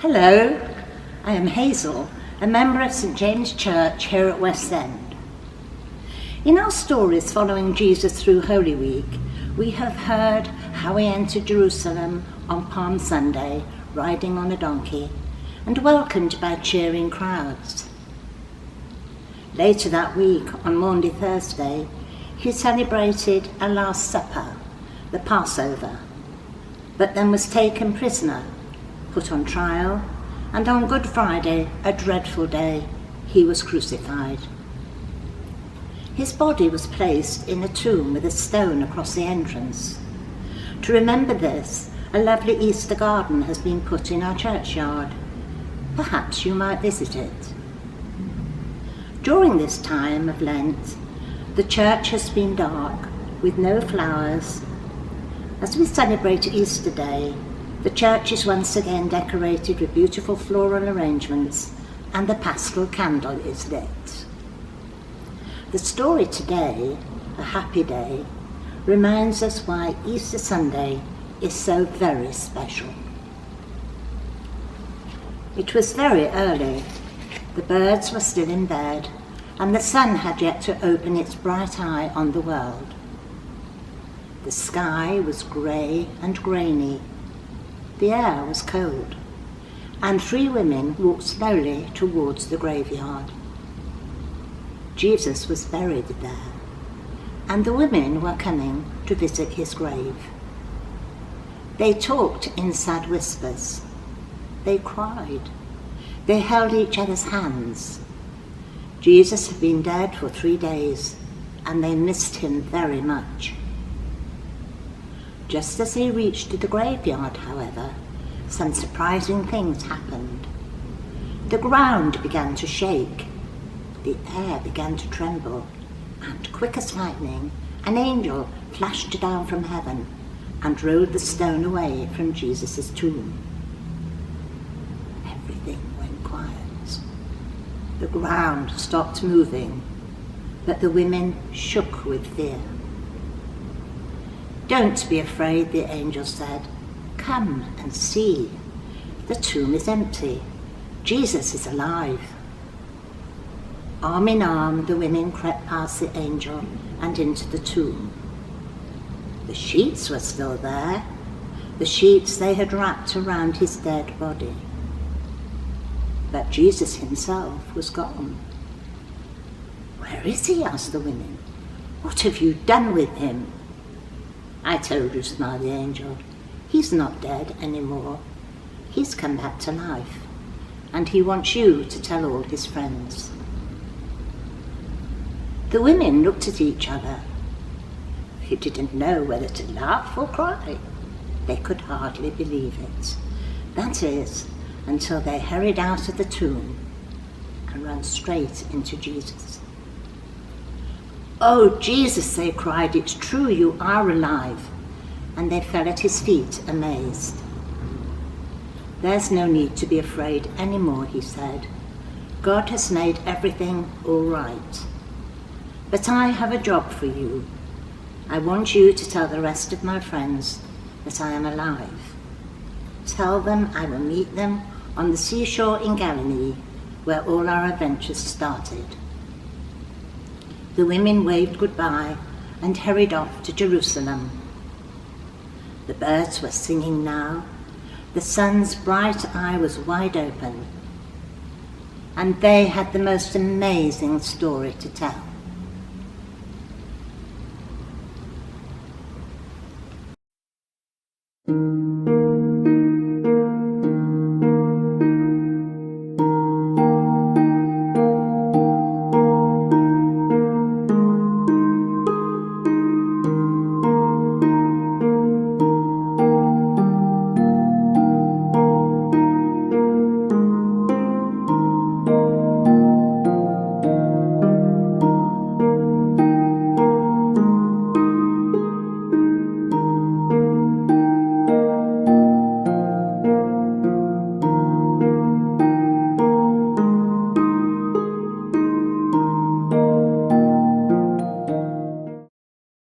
Hello, I am Hazel, a member of St James Church here at West End. In our stories following Jesus through Holy Week, we have heard how he entered Jerusalem on Palm Sunday, riding on a donkey, and welcomed by cheering crowds. Later that week, on Maundy Thursday, he celebrated a Last Supper, the Passover, but then was taken prisoner, put on trial, and on Good Friday, a dreadful day, he was crucified. His body was placed in a tomb with a stone across the entrance. To remember this, a lovely Easter garden has been put in our churchyard. Perhaps you might visit it. During this time of Lent, the church has been dark, with no flowers. As we celebrate Easter Day, the church is once again decorated with beautiful floral arrangements, and the paschal candle is lit. The story today, A Happy Day, reminds us why Easter Sunday is so very special. It was very early. The birds were still in bed, and the sun had yet to open its bright eye on the world. The sky was grey and grainy. The air was cold, and 3 women walked slowly towards the graveyard. Jesus was buried there, and the women were coming to visit his grave. They talked in sad whispers. They cried. They held each other's hands. Jesus had been dead for 3 days, and they missed him very much. Just as they reached the graveyard, however, some surprising things happened. The ground began to shake, the air began to tremble, and quick as lightning, an angel flashed down from heaven and rolled the stone away from Jesus' tomb. Everything went quiet. The ground stopped moving, but the women shook with fear. "Don't be afraid," the angel said. "Come and see. The tomb is empty. Jesus is alive." Arm in arm, the women crept past the angel and into the tomb. The sheets were still there, the sheets they had wrapped around his dead body. But Jesus himself was gone. "Where is he?" asked the women. "What have you done with him?" "I told you," smiled the angel. "He's not dead anymore. He's come back to life, and he wants you to tell all his friends." The women looked at each other. They didn't know whether to laugh or cry. They could hardly believe it. That is, until they hurried out of the tomb and ran straight into Jesus. "Oh, Jesus," they cried, "it's true, you are alive." And they fell at his feet, amazed. "There's no need to be afraid anymore," he said. "God has made everything all right. But I have a job for you. I want you to tell the rest of my friends that I am alive. Tell them I will meet them on the seashore in Galilee, where all our adventures started." The women waved goodbye and hurried off to Jerusalem. The birds were singing now. The sun's bright eye was wide open, and they had the most amazing story to tell.